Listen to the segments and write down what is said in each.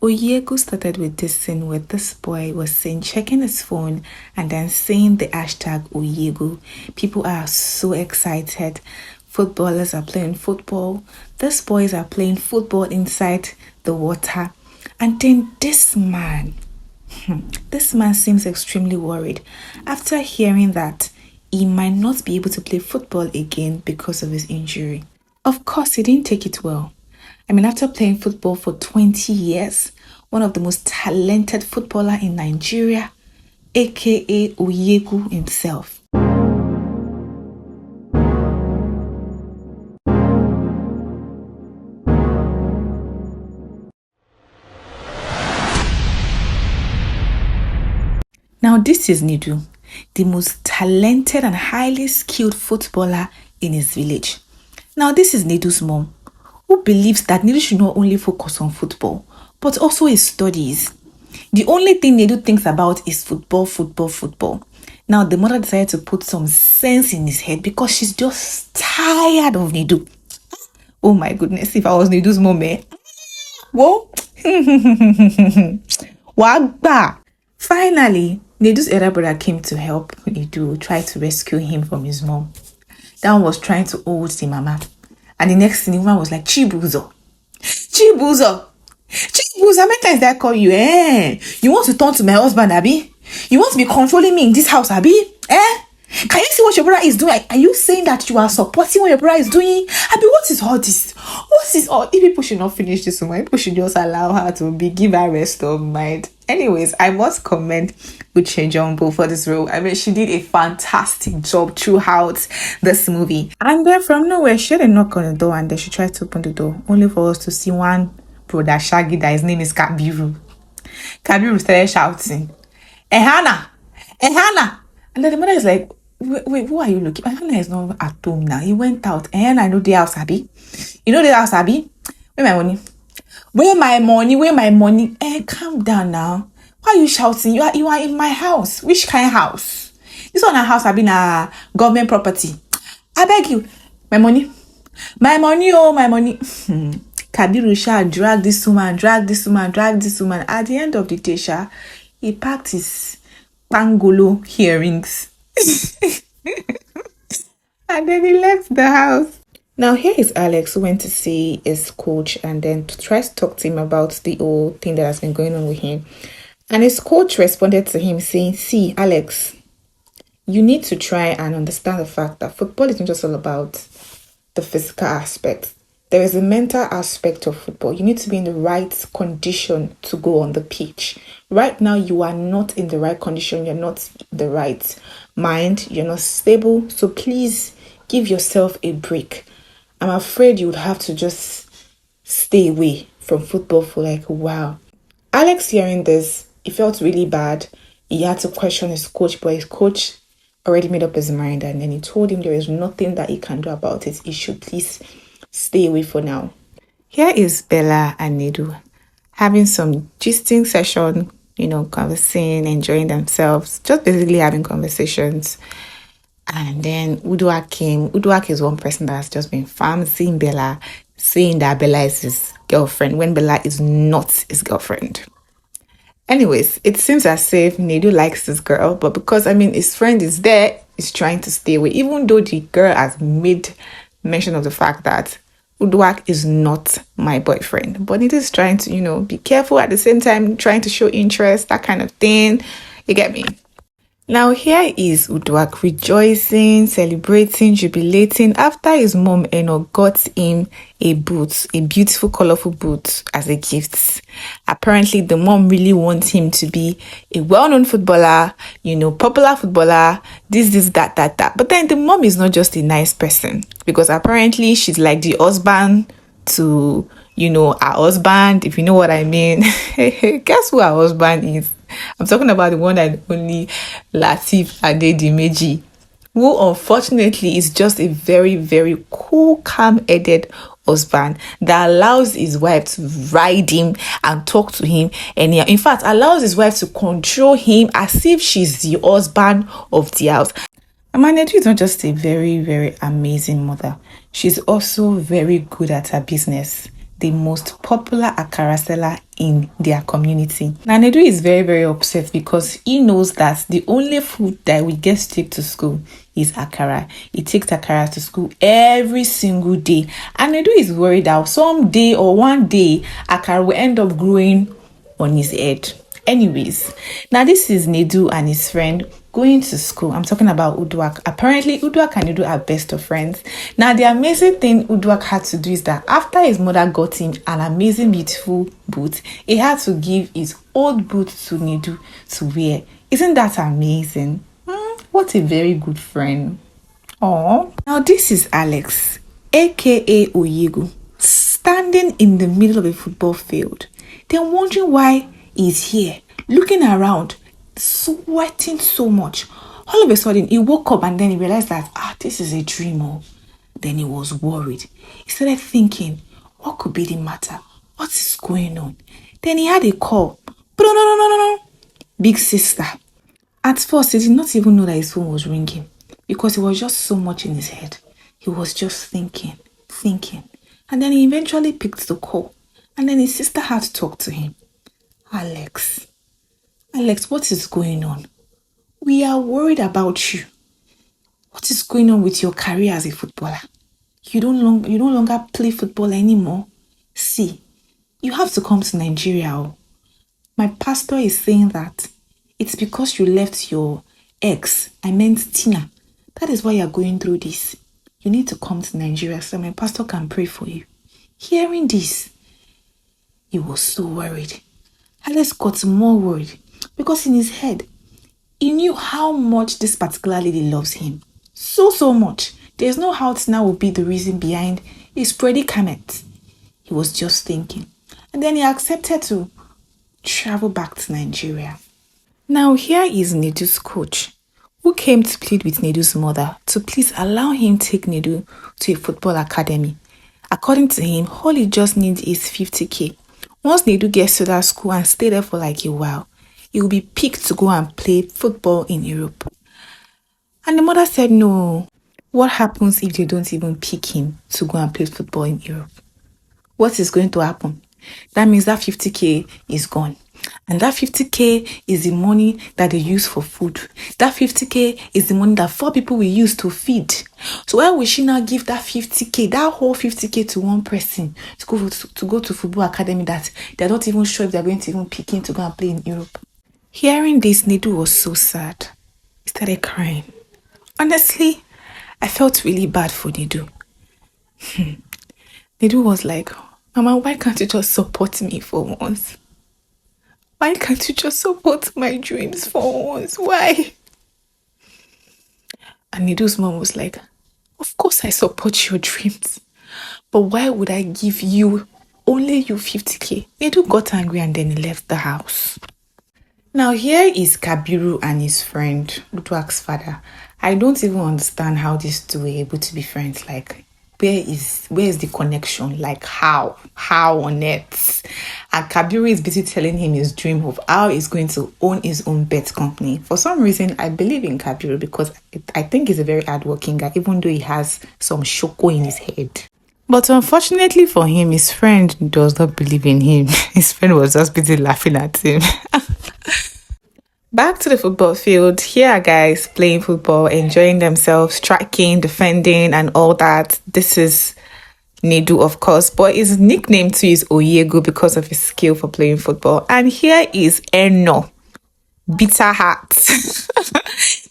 Onye Egwu started with this scene where this boy was seen checking his phone and then saying the hashtag Onye Egwu. People are so excited. Footballers are playing football. These boys are playing football inside the water. And then this man seems extremely worried after hearing that he might not be able to play football again because of his injury. Of course, he didn't take it well. I mean, after playing football for 20 years, one of the most talented footballer in Nigeria, aka Onye Egwu himself. Now, this is Nidu, the most talented and highly skilled footballer in his village. Now, this is Nidu's mom, who believes that Nidu should not only focus on football, but also his studies. The only thing Nidu thinks about is football. Now, the mother decided to put some sense in his head because she's just tired of Nidu. Oh my goodness, if I was Nidu's mom, whoa. Wagba. Finally, Nidu's elder brother came to help Nidu, try to rescue him from his mom. That one was trying to hold the mama. And the next thing, the woman was like, Chibuzo, how many times did I call you? You want to turn to my husband, Abi? You want to be controlling me in this house, Abi? Can you see what your brother is doing? Are you saying that you are supporting what your brother is doing? Abi, what is all this? If people should not finish this woman, people should just allow her to give her rest of mind. Anyways, I must commend Uche Jumbo for this role. I mean, she did a fantastic job throughout this movie. And then from nowhere, she had a knock on the door and then she tried to open the door, only for us to see one Brodashaggi that his name is Kabiru. Kabiru started shouting, Ehana! And then the mother is like, wait, who are you looking? Ehana is not at home now. He went out. Ehana, I know the house, Abi. You know the house, Abi? Where my money? Where my money? Calm down now. Why are you shouting? You are in my house. Which kind of house? This one a house have been a government property. I beg you. My money. Oh, my money. Kabiru Shah drag this woman. At the end of the day, Shah, he packed his pangolo earrings. And then he left the house. Now, here is Alex, who went to see his coach and then to try to talk to him about the whole thing that has been going on with him. And his coach responded to him saying, see, Alex, you need to try and understand the fact that football is not just all about the physical aspect. There is a mental aspect of football. You need to be in the right condition to go on the pitch. Right now, you are not in the right condition. You're not in the right mind. You're not stable. So please give yourself a break. I'm afraid you would have to just stay away from football for like a while. Alex, hearing this, he felt really bad. He had to question his coach, but his coach already made up his mind and then he told him there is nothing that he can do about it. He should please stay away for now. Here is Bella and Nidu having some gisting session, conversing, enjoying themselves, just basically having conversations. And then Uduak came. Uduak is one person that has just been fancying Bella, saying that Bella is his girlfriend when Bella is not his girlfriend. Anyways, it seems as if Nidu likes this girl, but because, his friend is there, he's trying to stay away, even though the girl has made mention of the fact that Uduak is not my boyfriend. But Nidu is trying to, be careful at the same time, trying to show interest, that kind of thing. You get me? Now, here is Uduak rejoicing, celebrating, jubilating after his mom got him a boot, a beautiful, colorful boot as a gift. Apparently, the mom really wants him to be a well-known footballer, popular footballer, this, that. But then the mom is not just a nice person because apparently she's like the husband to, her husband, if you know what I mean. Guess who her husband is? I'm talking about the one and only Lateef Adedimeji, who unfortunately is just a very, very cool, calm-headed husband that allows his wife to ride him and talk to him, and in fact allows his wife to control him as if she's the husband of the house. Nidu is not just a very, very amazing mother. She's also very good at her business. the most popular akara seller in their community. Now, Nidu is very, very upset because he knows that the only food that we get to take to school is akara. He takes akara to school every single day. And Nidu is worried that someday or one day, akara will end up growing on his head. Anyways, now this is Nidu and his friend going to school. I'm talking about Uduak. Apparently, Uduak and Nidu are best of friends. Now, the amazing thing Uduak had to do is that after his mother got him an amazing, beautiful boot, he had to give his old boot to Nidu to wear. Isn't that amazing? What a very good friend. Oh, now this is Alex, aka Onye Egwu, standing in the middle of a football field. Then wondering why he's here, looking around, sweating so much. All of a sudden, he woke up and then he realized that, this is a dream. Then he was worried. He started thinking, what could be the matter? What is going on? Then he had a call. No. Big sister. At first, he did not even know that his phone was ringing because it was just so much in his head. He was just thinking. And then he eventually picked the call. And then his sister had to talk to him. Alex, what is going on? We are worried about you. What is going on with your career as a footballer? You no longer play football anymore. See, you have to come to Nigeria. My pastor is saying that it's because you left your ex, I meant Tina. That is why you're going through this. You need to come to Nigeria so my pastor can pray for you. Hearing this, he was so worried. Alex got more worried because in his head, he knew how much this particular lady loves him. So much. There's no how Tina will be the reason behind his predicament. He was just thinking. And then he accepted to travel back to Nigeria. Now here is Nidu's coach, who came to plead with Nidu's mother to please allow him take Nidu to a football academy. According to him, all he just needs is 50k. Once Nidu gets to that school and stay there for like a while, he will be picked to go and play football in Europe. And the mother said, no. What happens if they don't even pick him to go and play football in Europe? What is going to happen? That means that 50k is gone. And that 50k is the money that they use for food. That 50k is the money that 4 people will use to feed. So why would she now give that 50k, that whole 50k to one person to go to football academy that they're not even sure if they're going to even pick him to go and play in Europe? Hearing this, Nidu was so sad. He started crying. Honestly, I felt really bad for Nidu. Nidu was like, Mama, why can't you just support me for once? Why can't you just support my dreams for once? Why? And Nidu's mom was like, of course I support your dreams. But why would I give you, only you 50k? Nidu got angry and then he left the house. Now here is Kabiru and his friend, Uduak's father. I don't even understand how these two were able to be friends. Like, where is the connection? Like, how on earth? And Kabiru is busy telling him his dream of how he's going to own his own bet company. For some reason, I believe in Kabiru because I think he's a very hardworking guy, even though he has some shoko in his head. But unfortunately for him, his friend does not believe in him. His friend was just busy laughing at him. Back to the football field. Here are guys playing football, enjoying themselves, striking, defending, and all that. This is Nidu, of course, but his nickname too is Onye Egwu because of his skill for playing football. And here is Eno, bitter heart.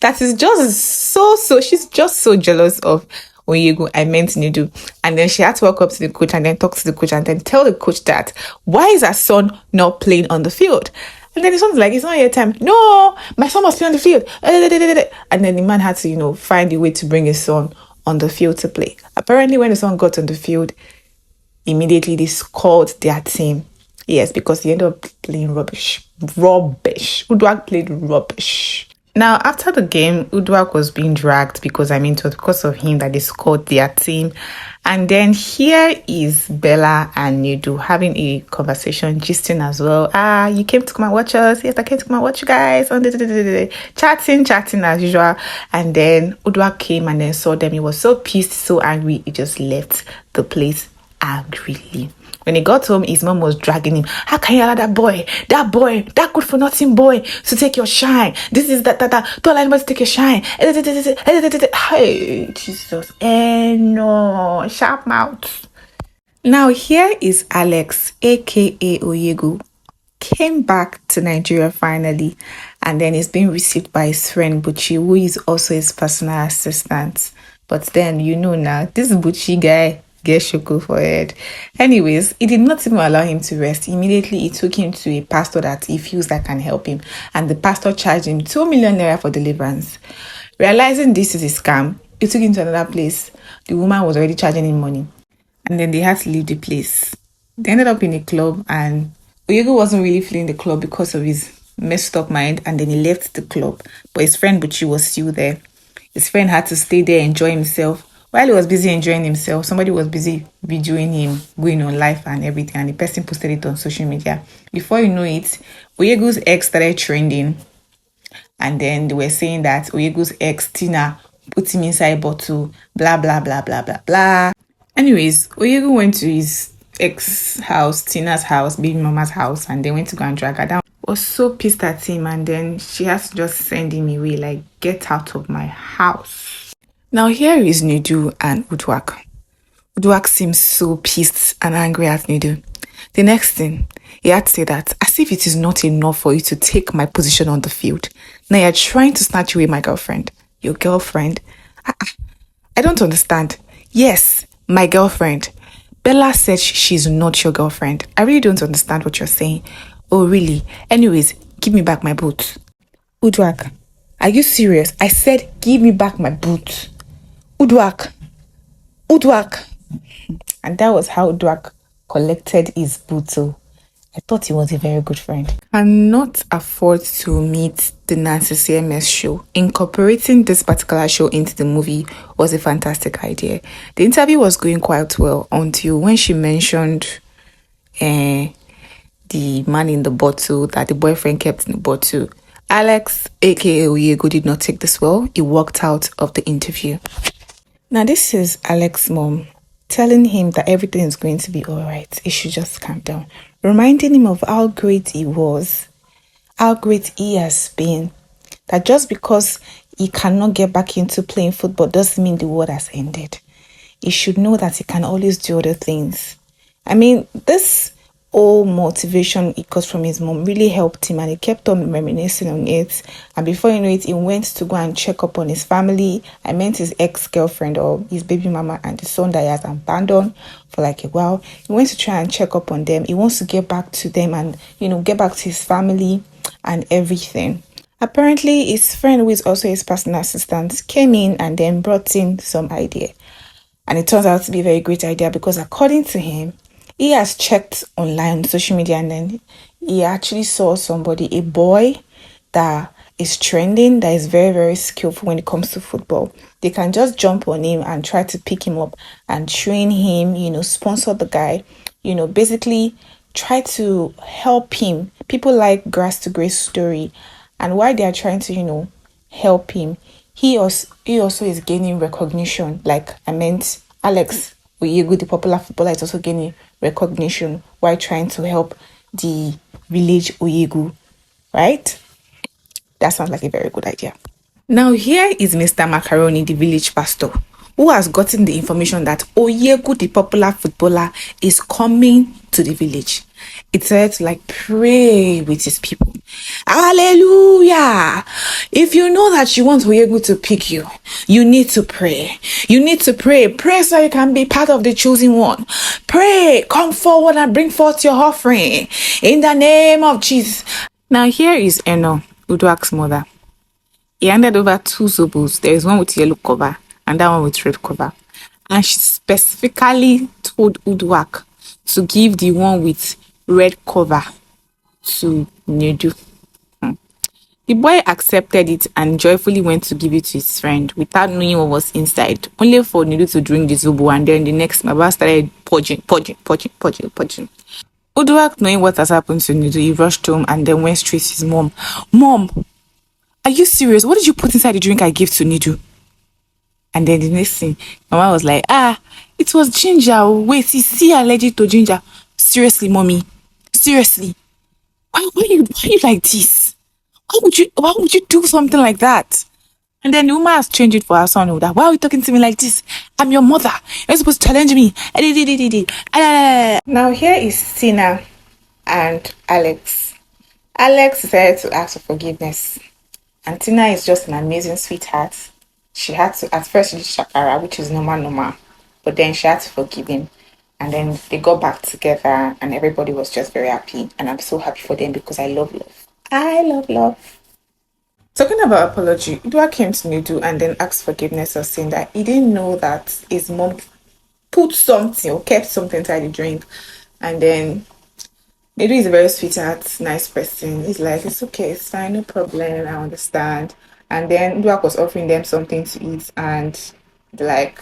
That is just so, she's just so jealous of Onye Egwu, I meant Nidu. And then she had to walk up to the coach and then talk to the coach and then tell the coach that, why is her son not playing on the field? And then his son's like, it's not your time. No, my son must play on the field. And then the man had to, find a way to bring his son on the field to play. Apparently, when the son got on the field, immediately they scored their team. Yes, because he ended up playing rubbish. Uduak played rubbish. Now, after the game, Uduak was being dragged because, it was because of him that they scored their team. And then here is Bella and Nidu having a conversation, gisting as well. You came to come and watch us. Yes, I came to come and watch you guys. Chatting as usual. And then Uduak came and then saw them. He was so pissed, so angry. He just left the place angrily. When he got home, his mom was dragging him. How can you allow that boy, that good for nothing boy to take your shine? This is that. Don't allow anybody to take your shine. Hey, Jesus. No, sharp mouth. Now here is Alex, aka Onye Egwu, came back to Nigeria finally, and then he's being received by his friend Buchi, who is also his personal assistant. But then, now, this Buchi guy gets shoko for head. Anyways, he did not even allow him to rest. Immediately, he took him to a pastor that he feels that can help him, and the pastor charged him 2 million naira for deliverance. Realizing this is a scam, he took him to another place. The woman was already charging him money, and then they had to leave the place. They ended up in a club, and Onye Egwu wasn't really feeling the club because of his messed up mind, and then he left the club. But his friend Buchi was still there. His friend had to stay there, enjoy himself. While he was busy enjoying himself, somebody was busy videoing him, going on live and everything, and the person posted it on social media. Before you know it, Onye Egwu's ex started trending, and then they were saying that Onye Egwu's ex, Tina, put him inside bottle, blah, blah, blah, blah, blah, blah. Anyways, Onye Egwu went to his ex house, Tina's house, baby mama's house, and they went to go and drag her down. Was so pissed at him, and then she has to just send him away, like, get out of my house. Now here is Nidu and Uduak. Uduak seems so pissed and angry at Nidu. The next thing, he had to say that, as if it is not enough for you to take my position on the field. Now you're trying to snatch away my girlfriend. Your girlfriend? I don't understand. Yes, my girlfriend. Bella said she's not your girlfriend. I really don't understand what you're saying. Oh, really? Anyways, give me back my boot. Uduak, are you serious? I said, give me back my boot. Uduak. And that was how Uduak collected his boot. I thought he was a very good friend. Cannot afford to meet the Nancy CMS show. Incorporating this particular show into the movie was a fantastic idea. The interview was going quite well until when she mentioned the man in the bottle, that the boyfriend kept in the bottle. Alex, aka Onye Egwu, did not take this well. He walked out of the interview. Now this is Alex's mom telling him that everything is going to be all right. He should just calm down. Reminding him of how great he was, how great he has been. That just because he cannot get back into playing football doesn't mean the world has ended. He should know that he can always do other things. I mean, this whole motivation he got from his mom really helped him, and he kept on reminiscing on it. And before you know it, he went to go and check up on his family. I meant his ex-girlfriend, or his baby mama, and the son that he has abandoned for like a while. He went to try and check up on them. He wants to get back to them and, get back to his family and everything. Apparently, his friend, who is also his personal assistant, came in and then brought in some idea. And it turns out to be a very great idea because according to him, he has checked online on social media, and then he actually saw somebody, a boy that is trending, that is very, very skillful when it comes to football. They can just jump on him and try to pick him up and train him, sponsor the guy, basically try to help him. People like grass to grace story. And while they are trying to, help him, he also is gaining recognition. Like I meant, Alex Onye Egwu, the popular footballer, is also gaining recognition while trying to help the village Onye Egwu, right? That sounds like a very good idea. Now here is Mr. Macaroni, the village pastor, who has gotten the information that Onye Egwu, the popular footballer, is coming to the village. It's there to pray with his people. Hallelujah! If you know that you want Onye Egwu to pick you, you need to pray. You need to pray. Pray so you can be part of the chosen one. Pray. Come forward and bring forth your offering in the name of Jesus. Now here is Eno, Uduak's mother. He handed over 2 zobos. There is one with yellow cover and that one with red cover. And she specifically told Uduak to give the one with red cover to Nidu. The boy accepted it and joyfully went to give it to his friend without knowing what was inside, only for Nidu to drink the zobo, and then the next Baba started purging. Uduak, knowing what has happened to Nidu, he rushed home and then went straight to his mom. Mom, are you serious? What did you put inside the drink I gave to Nidu? And then the next thing, Mama was like, it was ginger. Wait, is he allergic to ginger? seriously, mommy, seriously, why you like this? Why would you do something like that? And then the woman has changed it for her son. That why are you talking to me like this? I'm your mother. You're supposed to challenge me. Now here is Tina and Alex. Alex decided to ask for forgiveness. And Tina is just an amazing sweetheart. She had to, at first she did shakara, which is normal. But then she had to forgive him. And then they got back together and everybody was just very happy. And I'm so happy for them because I love love. I love love. Talking about apology, Idua came to Nidu and then asked forgiveness of saying that he didn't know that his mom put something or kept something inside the drink. And then Nidu is a very sweetheart, nice person. He's like, it's okay, it's fine, no problem, I understand. And then Idua was offering them something to eat and they're like,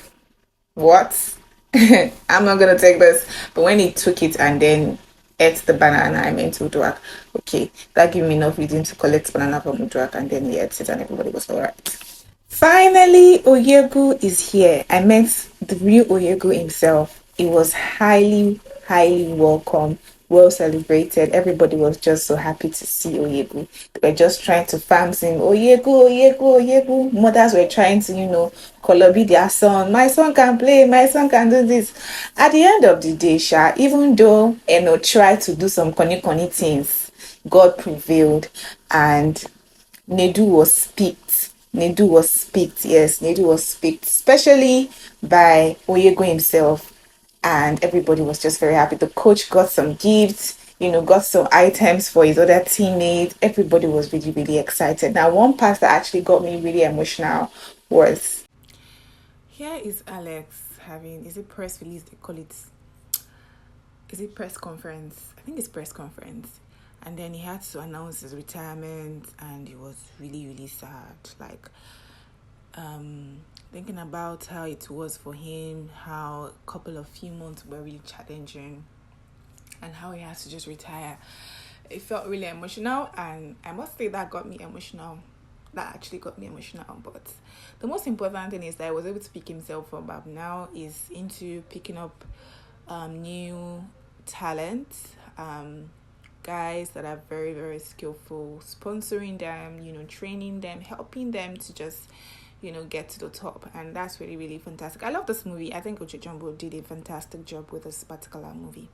what? I'm not gonna take this. But when he took it and then ate the banana, I meant to Uduak, okay, that gave me enough reason to collect banana from Uduak and then he ate it and everybody was alright. Finally, Oyegu is here. I met the real Oyegu himself. It was highly welcome, well celebrated. Everybody was just so happy to see Oyegu. They were just trying to farm him, Oyegu, Oyegu, Oyegu. Mothers were trying to, colobi their son. My son can play, my son can do this. At the end of the day, Sha, even though Eno tried to do some conny things, God prevailed and Nidu was picked. Nidu was picked, yes, Nidu was picked, especially by Oyego himself. And everybody was just very happy. The coach got some gifts, got some items for his other teammates. Everybody was really excited. Now, one part that actually got me really emotional was here is Alex having, is it press release? They call it, is it press conference? I think it's press conference. And then he had to announce his retirement and it was really sad. Like, thinking about how it was for him, how a few months were really challenging and how he has to just retire. It felt really emotional and I must say that got me emotional. That actually got me emotional. But the most important thing is that he was able to pick himself up. Now he's into picking up new talent. Guys that are very skillful, sponsoring them, training them, helping them to just, get to the top. And that's really fantastic. I love this movie. I think Uche Jumbo did a fantastic job with this particular movie.